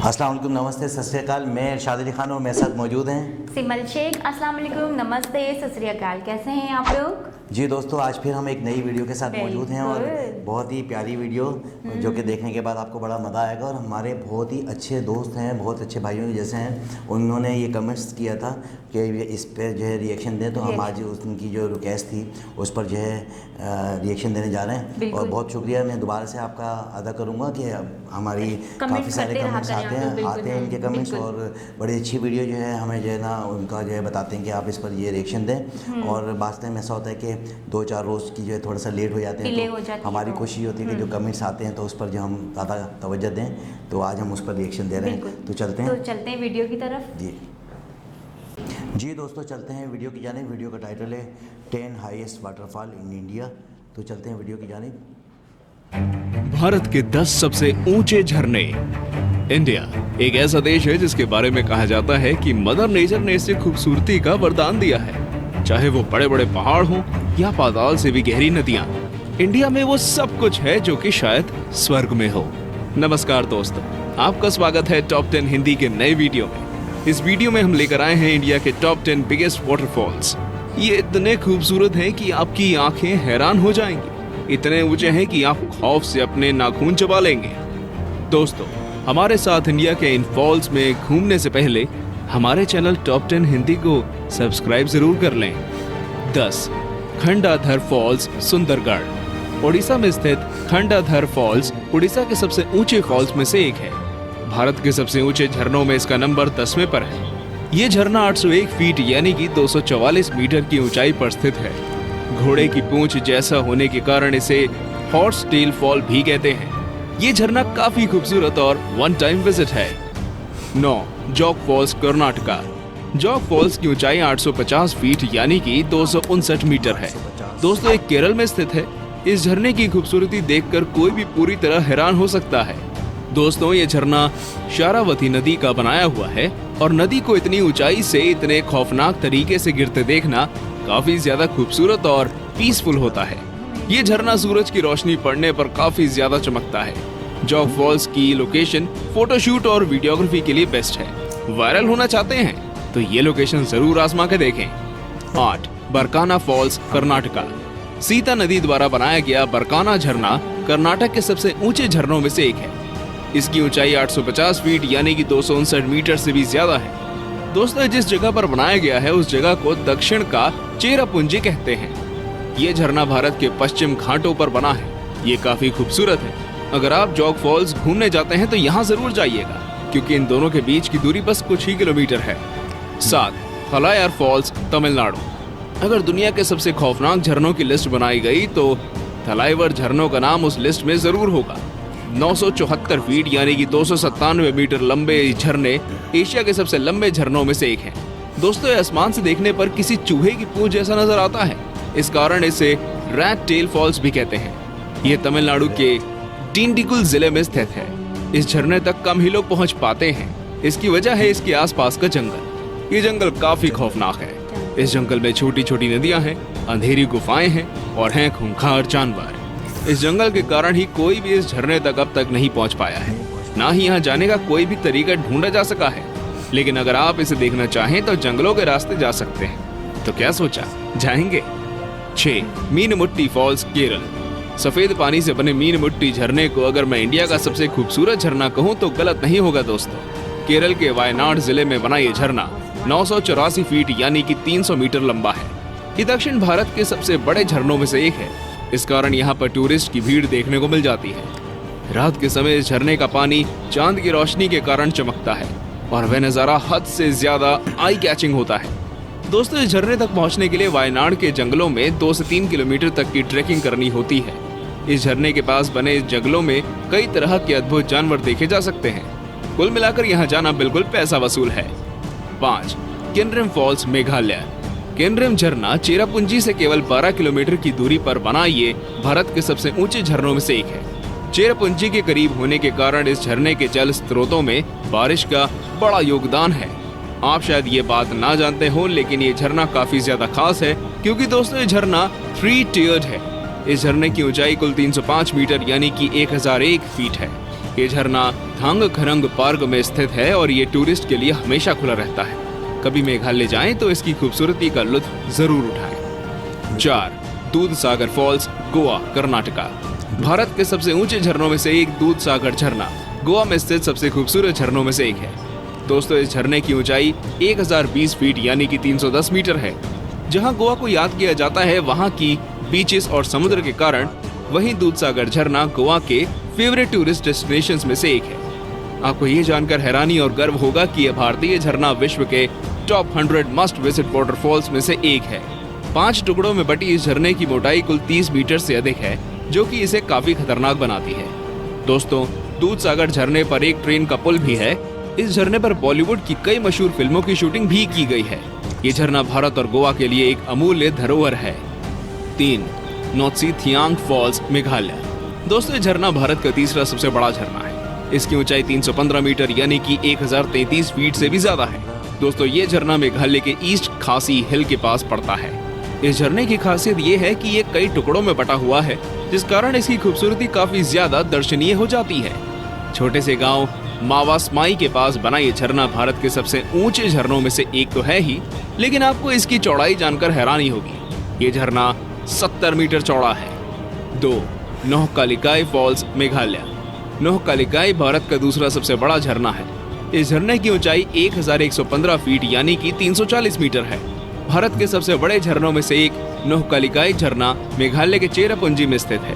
अस्सलाम वालेकुम, नमस्ते, सत श्री अकाल। मैं इरशाद अली खान और मेरे साथ मौजूद हैं सिमल शेख। अस्सलाम वालेकुम, नमस्ते, सत श्री अकाल। कैसे हैं आप लोग? जी दोस्तों, आज फिर हम एक नई वीडियो के साथ मौजूद हैं और बहुत ही प्यारी वीडियो जो कि देखने के बाद आपको बड़ा मज़ा आएगा। और हमारे बहुत ही अच्छे दोस्त हैं, बहुत अच्छे भाइयों के जैसे हैं, उन्होंने ये कमेंट्स किया था कि इस पर जो है रिएक्शन दें, तो हम आज उनकी जो रिक्वेस्ट थी उस पर जो है रिएक्शन देने जा रहे हैं। और बहुत शुक्रिया, मैं दोबारा से आपका अदा करूँगा कि हमारी काफ़ी सारे कमेंट्स आते हैं इनके कमेंट्स, और बड़ी अच्छी वीडियो जो है हमें जो है ना उनका जो है बताते हैं कि आप इस पर ये रिएक्शन दें। और वास्तव में ऐसा होता है कि 2-4 रोज़ की जो है थोड़ा सा लेट हो जाते हैं, तो हमारी कोशिश होती है कि जो कमेंट्स आते हैं तो उस पर जो हम ज़्यादा तवज्जो दें, तो आज हम उस पर रिएक्शन दे रहे हैं। तो चलते हैं वीडियो की तरफ। जी दोस्तों, चलते हैं वीडियो की जानिब। वीडियो का टाइटल है 10 हाईएस्ट वाटरफॉल इन इंडिया। तो चलते हैं वीडियो की जानिब। भारत के 10 सबसे ऊंचे झरने। इंडिया एक ऐसा देश है जिसके बारे में कहा जाता है कि मदर नेचर ने इसे खूबसूरती का वरदान दिया है। चाहे वो बड़े बड़े पहाड़ हो या पाताल से भी गहरी नदियां, इंडिया में वो सब कुछ है जो कि शायद स्वर्ग में हो। नमस्कार दोस्तों, आपका स्वागत है टॉप 10 हिंदी के नए वीडियो में। इस वीडियो में हम लेकर आए हैं इंडिया के टॉप 10 बिगेस्ट वाटरफॉल्स। ये इतने खूबसूरत हैं कि आपकी आंखें हैरान हो जाएंगी। इतने ऊंचे हैं कि आप खौफ से अपने नाखून चबा लेंगे। दोस्तों, हमारे साथ इंडिया के इन फॉल्स में घूमने से पहले हमारे चैनल टॉप 10 हिंदी को सब्सक्राइब जरूर कर लें। 10 खंडाधर फॉल्स, सुंदरगढ़। ओडिशा में स्थित खंडाधर फॉल्स उड़ीसा के सबसे ऊंचे फॉल्स में से एक है। भारत के सबसे ऊंचे झरनों में इसका नंबर 10वें पर है। ये झरना 801 फीट यानी कि 244 मीटर की ऊंचाई पर स्थित है। घोड़े की पूंछ जैसा होने के कारण इसे हॉर्स टेल फॉल भी कहते हैं। ये झरना काफी खूबसूरत और वन टाइम विजिट है। 9 जोग फॉल्स, कर्नाटका। जोग फॉल्स की ऊंचाई 850 फीट यानी कि 259 मीटर है। दोस्तों, एक केरल में स्थित है। इस झरने की खूबसूरती देखकर कोई भी पूरी तरह हैरान हो सकता है। दोस्तों, ये झरना शारावती नदी का बनाया हुआ है और नदी को इतनी ऊंचाई से इतने खौफनाक तरीके से गिरते देखना काफी ज्यादा खूबसूरत और पीसफुल होता है। ये झरना सूरज की रोशनी पड़ने पर काफी ज्यादा चमकता है। जोग फॉल्स की लोकेशन फोटोशूट और वीडियोग्राफी के लिए बेस्ट है। वायरल होना चाहते हैं तो ये लोकेशन जरूर आजमा के देखें। 8 बरकाना फॉल्स, कर्नाटका। सीता नदी द्वारा बनाया गया बरकाना झरना कर्नाटक के सबसे ऊंचे झरनों में से एक है। इसकी ऊंचाई 850 फीट यानी कि 259 मीटर से भी ज्यादा है। दोस्तों, जिस जगह पर बनाया गया है उस जगह को दक्षिण का चेरापूंजी कहते हैं। ये झरना भारत के पश्चिम घाटों पर बना है। ये काफी खूबसूरत है। अगर आप जोग फॉल्स घूमने जाते हैं तो यहाँ जरूर जाइएगा, क्योंकि इन दोनों के बीच की दूरी बस कुछ ही किलोमीटर है। 7 थलायर फॉल्स, तमिलनाडु। अगर दुनिया के सबसे खौफनाक झरनों की लिस्ट बनाई गई तो थलाइवर झरनों का नाम उस लिस्ट में जरूर होगा। 974 फीट यानी कि 297 मीटर लंबे झरने एशिया के सबसे लंबे झरनों में से एक है। दोस्तों, आसमान से देखने पर किसी चूहे की पूंछ जैसा नजर आता है। इस कारण इसे रैट टेल फॉल्स भी कहते हैं। ये तमिलनाडु के डिंडिगुल जिले में स्थित है। इस झरने तक कम ही लोग पहुंच पाते हैं। इसकी वजह है इसके आसपास का जंगल। ये जंगल काफी खौफनाक है। इस जंगल में छोटी छोटी नदियां हैं, अंधेरी गुफाएं हैं और हैं खूंखार जानवर। इस जंगल के कारण ही कोई भी इस झरने तक अब तक नहीं पहुंच पाया है। ना ही यहाँ जाने का कोई भी तरीका ढूंढा जा सका है। लेकिन अगर आप इसे देखना चाहें तो जंगलों के रास्ते जा सकते हैं। तो क्या सोचा, जाएंगे? 6 मीनमुट्टी फॉल्स, केरल। सफेद पानी से बने मीनमुट्टी झरने को अगर मैं इंडिया का सबसे खूबसूरत झरना कहूँ तो गलत नहीं होगा। दोस्तों, केरल के वायनाड जिले में बना ये झरना 984 फीट यानी कि 300 मीटर लंबा है। ये दक्षिण भारत के सबसे बड़े झरनों में से एक है। इस कारण यहाँ पर टूरिस्ट की भीड़ देखने को मिल जाती है। रात के समय इस झरने का पानी चांद की रोशनी के कारण चमकता है और वह नजारा हद से ज्यादा आई कैचिंग होता है। दोस्तों, इस झरने तक पहुँचने के लिए वायनाड के जंगलों में 2 से 3 किलोमीटर तक की ट्रेकिंग करनी होती है। इस झरने के पास बने इस जंगलों में कई तरह के अद्भुत जानवर देखे जा सकते हैं। कुल मिलाकर यहाँ जाना बिल्कुल पैसा वसूल है। 5 केनरम फॉल्स, मेघालय। केनरम झरना चेरापूंजी से केवल 12 किलोमीटर की दूरी पर बना ये भारत के सबसे ऊंचे झरनों में से एक है। चेरापूंजी के करीब होने के कारण इस झरने के जल स्रोतों में बारिश का बड़ा योगदान है। आप शायद ये बात ना जानते हो, लेकिन ये झरना काफी ज्यादा खास है क्योंकि दोस्तों ये झरना 3 टियर्ड है। इस झरने की ऊंचाई कुल 305 मीटर यानी कि 1001 फीट है। ये झरना थांग खरंग पार्क में स्थित है और ये टूरिस्ट के लिए हमेशा खुला रहता है। कभी मेघालय जाएं तो इसकी खूबसूरती का लुत्फ जरूर उठाएं। 4. दूधसागर फॉल्स, गोवा, कर्नाटका। भारत के सबसे ऊंचे झरनों में से एक दूधसागर झरना गोवा में स्थित सबसे खूबसूरत झरनों में से एक है। दोस्तों, इस झरने की ऊंचाई 1020 फीट यानी कि 310 मीटर है। जहां गोवा को याद किया जाता है वहां की बीचेस और समुद्र के कारण, वहीं दूधसागर झरना गोवा के फेवरेट टूरिस्ट डेस्टिनेशंस में से एक है। आपको ये जानकर हैरानी और गर्व होगा कि यह भारतीय झरना विश्व के टॉप 100 मस्ट विजिट वाटरफॉल्स में से एक है। 5 टुकड़ों में बटी इस झरने की मोटाई कुल 30 मीटर से अधिक है, जो कि इसे काफी खतरनाक बनाती है। दोस्तों, दूधसागर झरने पर एक ट्रेन का पुल भी है। इस झरने पर बॉलीवुड की कई मशहूर फिल्मों की शूटिंग भी की गई है। ये झरना भारत और गोवा के लिए एक अमूल्य धरोहर है। 3. नोत्सी थियांग फॉल्स, मेघालय। दोस्तों, ये झरना भारत का तीसरा सबसे बड़ा झरना है। इसकी ऊंचाई 315 मीटर यानी कि 1033 फीट से भी ज्यादा है। दोस्तों, ये झरना मेघालय के ईस्ट खासी हिल के पास पड़ता है। इस झरने की खासियत ये है कि ये कई टुकड़ों में बटा हुआ है, जिस कारण इसकी खूबसूरती काफी ज्यादा दर्शनीय हो जाती है। छोटे से गांव मावास्माई के पास बना ये झरना भारत के सबसे ऊंचे झरनों में से एक तो है ही, लेकिन आपको इसकी चौड़ाई जानकर हैरानी होगी। ये झरना 70 मीटर चौड़ा है। 2. नोहकालिकाई फॉल्स, मेघालय। नोहकालिकाई भारत का दूसरा सबसे बड़ा झरना है। इस झरने की ऊंचाई 1115 फीट यानी कि 340 मीटर है। भारत के सबसे बड़े झरनों में से एक नोहकालिकाई झरना मेघालय के चेरापूंजी में स्थित है।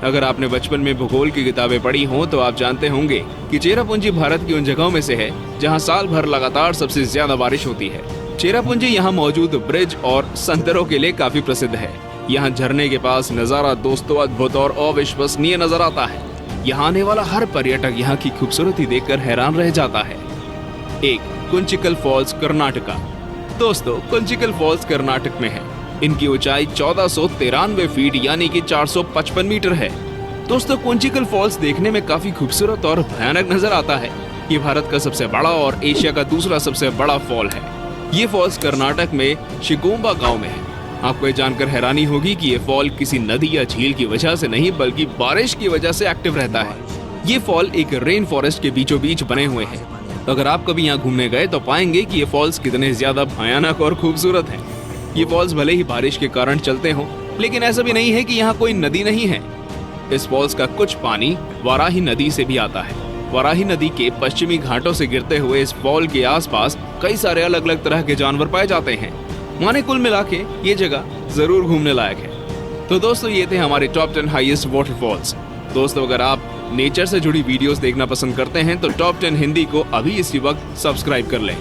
अगर आपने बचपन में भूगोल की किताबें पढ़ी हों तो आप जानते होंगे कि चेरापूंजी भारत की उन जगहों में से है जहां साल भर लगातार सबसे ज्यादा बारिश होती है। चेरापूंजी यहाँ मौजूद ब्रिज और संतरों के लिए काफी प्रसिद्ध है। यहाँ झरने के पास नजारा दोस्तों अद्भुत और अविश्वसनीय नजर आता है। यहाँ आने वाला हर पर्यटक यहाँ की खूबसूरती देखकर हैरान रह जाता है। 1. कुंचिकल फॉल्स, कर्नाटका। दोस्तों, कुंचिकल फॉल्स कर्नाटक में है। इनकी ऊंचाई 1493 फीट यानी कि 455 मीटर है। दोस्तों, कुंचिकल फॉल्स देखने में काफी खूबसूरत और भयानक नजर आता है। ये भारत का सबसे बड़ा और एशिया का दूसरा सबसे बड़ा फॉल है। ये फॉल्स कर्नाटक में शिकोम्बा गांव में है। आपको ये जानकर हैरानी होगी कि ये फॉल किसी नदी या झील की वजह से नहीं बल्कि बारिश की वजह से एक्टिव रहता है। ये फॉल एक रेन फॉरेस्ट के बीचों बीच बने हुए हैं। अगर आप कभी यहाँ घूमने गए तो पाएंगे कि ये फॉल्स कितने ज्यादा भयानक और खूबसूरत हैं। ये फॉल्स भले ही बारिश के कारण चलते हों, लेकिन ऐसा भी नहीं है कि यहाँ कोई नदी नहीं है। इस फॉल्स का कुछ पानी वाराही नदी से भी आता है। वाराही नदी के पश्चिमी घाटों से गिरते हुए इस फॉल के आसपास कई सारे अलग अलग तरह के जानवर पाए जाते हैं। माने कुल मिला के ये जगह जरूर घूमने लायक है। तो दोस्तों, ये थे हमारे टॉप 10 हाईएस्ट वाटरफॉल्स। दोस्तों, अगर आप नेचर से जुड़ी वीडियोस देखना पसंद करते हैं तो टॉप 10 हिंदी को अभी इसी वक्त सब्सक्राइब कर लें।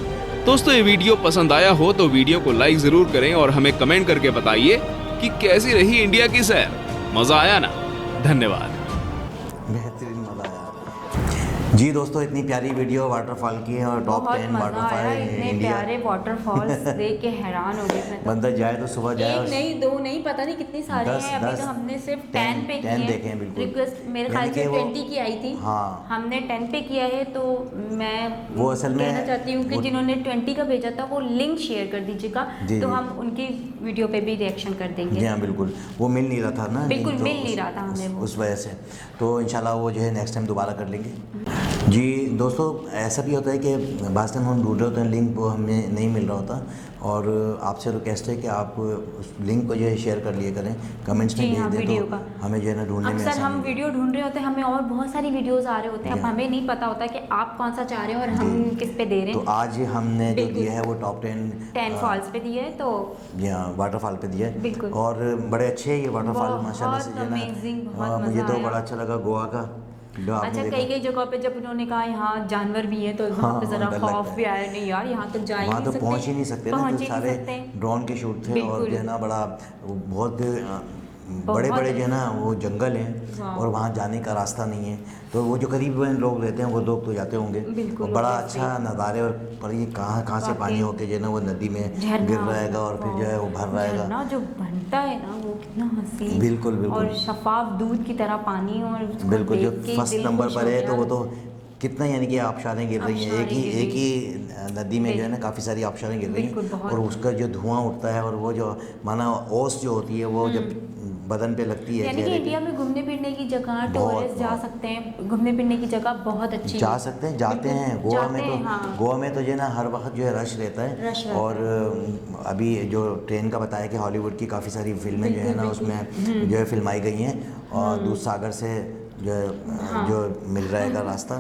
दोस्तों, ये वीडियो पसंद आया हो तो वीडियो को लाइक जरूर करें और हमें कमेंट करके बताइए कि कैसी रही इंडिया की सैर। मजा आया ना? धन्यवाद। बेहतरीन मजा आया। जी दोस्तों, इतनी प्यारी वीडियो वाटरफॉल की है और टॉप 10 वाटरफॉल इतने इंडिया। प्यारे वाटरफॉल्स देख के हैरान हो गए मैं तो। बंदा जाए तो सुबह जाए। एक नहीं, दो नहीं, पता नहीं कितने सारे हैं। अभी तो हमने सिर्फ 10 पे किए हैं। देखे हैं बिल्कुल। रिक्वेस्ट मेरे ख्याल से 20 की आई थी। हाँ, हमने 10 पे किया है। तो मैं वो असल में कहना चाहती हूँ कि जिन्होंने 20 का भेजा था वो लिंक शेयर कर दीजिएगा, तो हम उनकी वीडियो पे भी रिएक्शन कर देंगे। जी हाँ, बिल्कुल। वो मिल नहीं रहा था ना, बिल्कुल तो मिल नहीं रहा था हमें वो। उस वजह से। तो इंशाल्लाह वो जो है नेक्स्ट टाइम दोबारा कर लेंगे। जी दोस्तों, ऐसा भी होता है कि बाद टाइम हम ढूंढ रहे होते हैं लिंक, वो हमें नहीं मिल रहा होता, और आपसे रिक्वेस्ट है कि आप उस लिंक को जो है शेयर कर लिया करें, कमेंट्स में भेज दें तो हमें जो है ना ढूंढने में अक्सर हम वीडियो ढूंढ रहे होते हैं, हमें और बहुत सारी वीडियोस आ रहे होते हैं। अब हमें नहीं पता होता कि आप कौन सा चाह रहे हैं और हम किस पे दे रहे हैं। तो आज हमने जो दिया है वो टॉप 10 फॉल्स पे दिया है, तो वाटरफॉल पे दिया है। बिल्कुल। और बड़े अच्छे है ये वाटरफॉल माशाल्लाह से, जो ना मुझे तो बड़ा अच्छा लगा गोवा का। अच्छा, कई जगह पे जब उन्होंने कहा यहाँ जानवर भी है तो वहाँ पे जरा खौफ भी आया, नहीं यार यहाँ तक जा ही नहीं सकते, पहुँच ही नहीं सकते ना, तो सारे ड्रोन के शूट थे और जो है ना बड़ा बहुत बड़े बड़े जो है ना वो जंगल हैं और वहाँ जाने का रास्ता नहीं है। तो वो जो करीब लोग रहते हैं वो लोग तो जाते होंगे, और बड़ा अच्छा नज़ारे। और पर ये कहाँ से पानी होके जो है ना वो नदी में गिर रहेगा और फिर जो है वो भर रहेगा ना, जो बनता है ना वो कितना हसीन, बिल्कुल बिल्कुल, और शफाफ दूध की तरह पानी, और बिल्कुल जो फर्स्ट नंबर पर है तो वो तो कितना, यानी कि आबशारें गिर रही हैं एक ही नदी में जो है ना काफ़ी सारी आबशारें गिर रही हैं, और उसका जो धुआं उठता है और वो जो माना ओस जो होती है वो जब बदन पे लगती है। यानी कि इंडिया में घूमने फिरने की जगह, टूरिस्ट जा सकते हैं, घूमने फिरने की जगह बहुत अच्छी जा सकते हैं, जाते हैं गोवा में। तो हाँ। गोवा में तो जो है ना हर वक्त जो है रश रहता है। और अभी जो ट्रेन का बताया कि हॉलीवुड की काफ़ी सारी फिल्में जो है ना उसमें जो है फिल्माई गई हैं, और दूध सागर से जो मिल रहेगा रास्ता,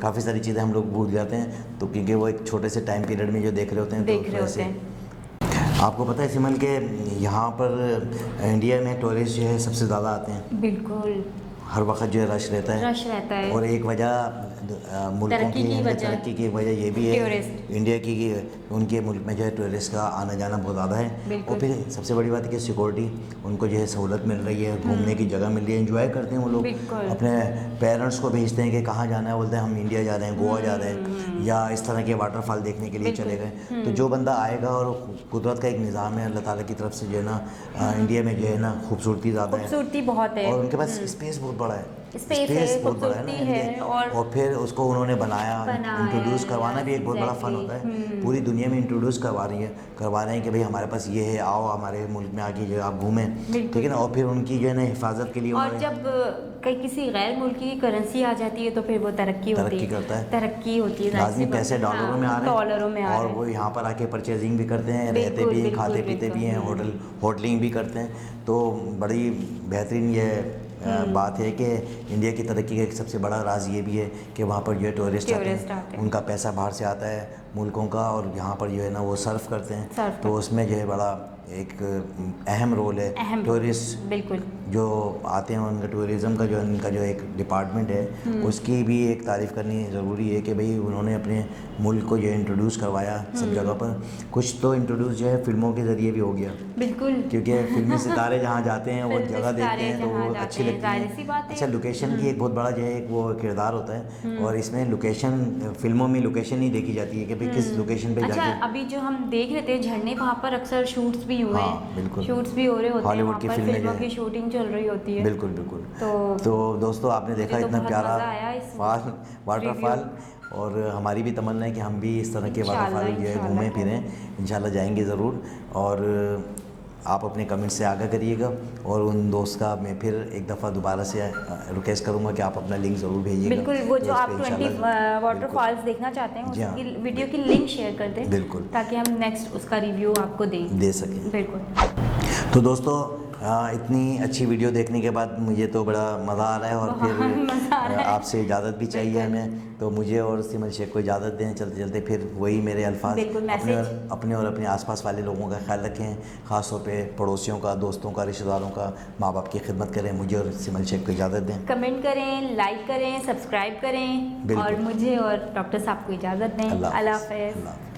काफ़ी सारी चीज़ें हम लोग भूल जाते हैं, तो क्योंकि वो एक छोटे से टाइम पीरियड में जो देख रहे होते हैं। तो वैसे आपको पता है सिमल के यहाँ पर इंडिया में टूरिस्ट जो है सबसे ज़्यादा आते हैं। बिल्कुल, हर वक्त जो है रश रहता है। और एक वजह मुल्कों की तरक्की की वजह ये भी है इंडिया की कि उनके मुल्क में जो है टूरिस्ट का आना जाना बहुत ज़्यादा है। और फिर सबसे बड़ी बात है कि सिक्योरिटी उनको जो है सहूलत मिल रही है, घूमने की जगह मिल रही है, एंजॉय करते हैं वो लोग। अपने पेरेंट्स को भेजते हैं कि कहाँ जाना है, बोलते हैं हम इंडिया जा रहे हैं, गोवा जा रहे हैं, या इस तरह के वाटरफॉल देखने के लिए चले गए। तो जो बंदा आएगा, और कुदरत का एक निज़ाम है अल्लाह ताला की तरफ से जो है ना इंडिया में जो है ना खूबसूरती ज़्यादा है, खूबसूरती बहुत है, और उनके पास स्पेस बहुत बड़ा है। स्पेस बहुत बड़ा है ना, और फिर उसको उन्होंने बनाया इंट्रोड्यूस करवाना भी एक बहुत बड़ा फन होता है। पूरी दुनिया में इंट्रोड्यूस करवा रहे हैं कि भाई हमारे पास ये है, आओ हमारे मुल्क में आके जो आप घूमें, ठीक है ना। और फिर उनकी जो है ना हिफाजत के लिए, और जब कहीं किसी गैर मुल्क की करेंसी आ जाती है तो फिर वो तरक्की करता है, तरक्की होती है। लाजमी पैसे डॉलरों में आ रहे हैं, और वो यहाँ पर आके परचेजिंग भी करते हैं, रहते भी हैं, खाते पीते भी हैं, होटलिंग भी करते हैं। तो बड़ी बेहतरीन ये बात है कि इंडिया की तरक्की का एक सबसे बड़ा राज ये भी है कि वहाँ पर जो है टूरिस्ट आते हैं, उनका पैसा बाहर से आता है मुल्कों का, और यहाँ पर जो है ना वो सर्व करते हैं। तो उसमें जो है बड़ा एक अहम रोल है टूरिस्ट बिल्कुल जो आते हैं, उनका टूरिज़्म का जो इनका जो एक डिपार्टमेंट है उसकी भी एक तारीफ़ करनी ज़रूरी है कि भाई उन्होंने अपने मुल्क को जो इंट्रोड्यूस करवाया सब जगह पर। कुछ तो इंट्रोड्यूस जो है फिल्मों के ज़रिए भी हो गया, बिल्कुल, क्योंकि फिल्मी सितारे जहाँ जाते हैं वो जगह देखते हैं तो वो अच्छी लगती है। अच्छा, लोकेशन की एक बहुत बड़ा जो है एक वो किरदार होता है, और इसमें लोकेशन, फिल्मों में लोकेशन ही देखी जाती है कि भाई किस लोकेशन पे जाके। अभी जो हम देख रहे थे झरने, वहाँ पर अक्सर शूट्स भी हुए हैं। बिल्कुल, शूट्स भी हो रहे होते हैं, हॉलीवुड की फिल्मों की शूटिंग चल रही होती है। बिल्कुल बिल्कुल। तो दोस्तों आपने देखा इतना प्यारा वाटरफॉल, और हमारी भी तमन्ना है कि हम भी इस तरह के वाटरफॉल जो है घूमें फिरें, इंशाल्लाह जाएंगे ज़रूर। और आप अपने कमेंट से आगाह करिएगा, और उन दोस्त का मैं फिर एक दफ़ा दोबारा से रिक्वेस्ट करूंगा कि आप अपना लिंक ज़रूर भेजिएगा। बिल्कुल, वो जो आप 20 वाटरफॉल्स देखना चाहते हैं उसकी वीडियो की लिंक शेयर कर दें, बिल्कुल, ताकि हम नेक्स्ट उसका रिव्यू आपको दे सकें। बिल्कुल। तो दोस्तों इतनी अच्छी वीडियो देखने के बाद मुझे तो बड़ा मज़ा आ रहा है, और फिर आपसे इजाज़त भी चाहिए हमें, तो मुझे और सिमल शेख को इजाज़त दें चलते चलते। फिर वही मेरे अल्फाज, अपने और अपने आसपास वाले लोगों का ख्याल रखें, ख़ास तौर पे पड़ोसियों का, दोस्तों का, रिश्तेदारों का, माँ बाप की खिदमत करें। मुझे और सिमल शेख को इजाज़त दें, कमेंट करें, लाइक करें, सब्सक्राइब करें, और मुझे और डॉक्टर साहब को इजाज़त दें। अल्लाह हाफ़िज़।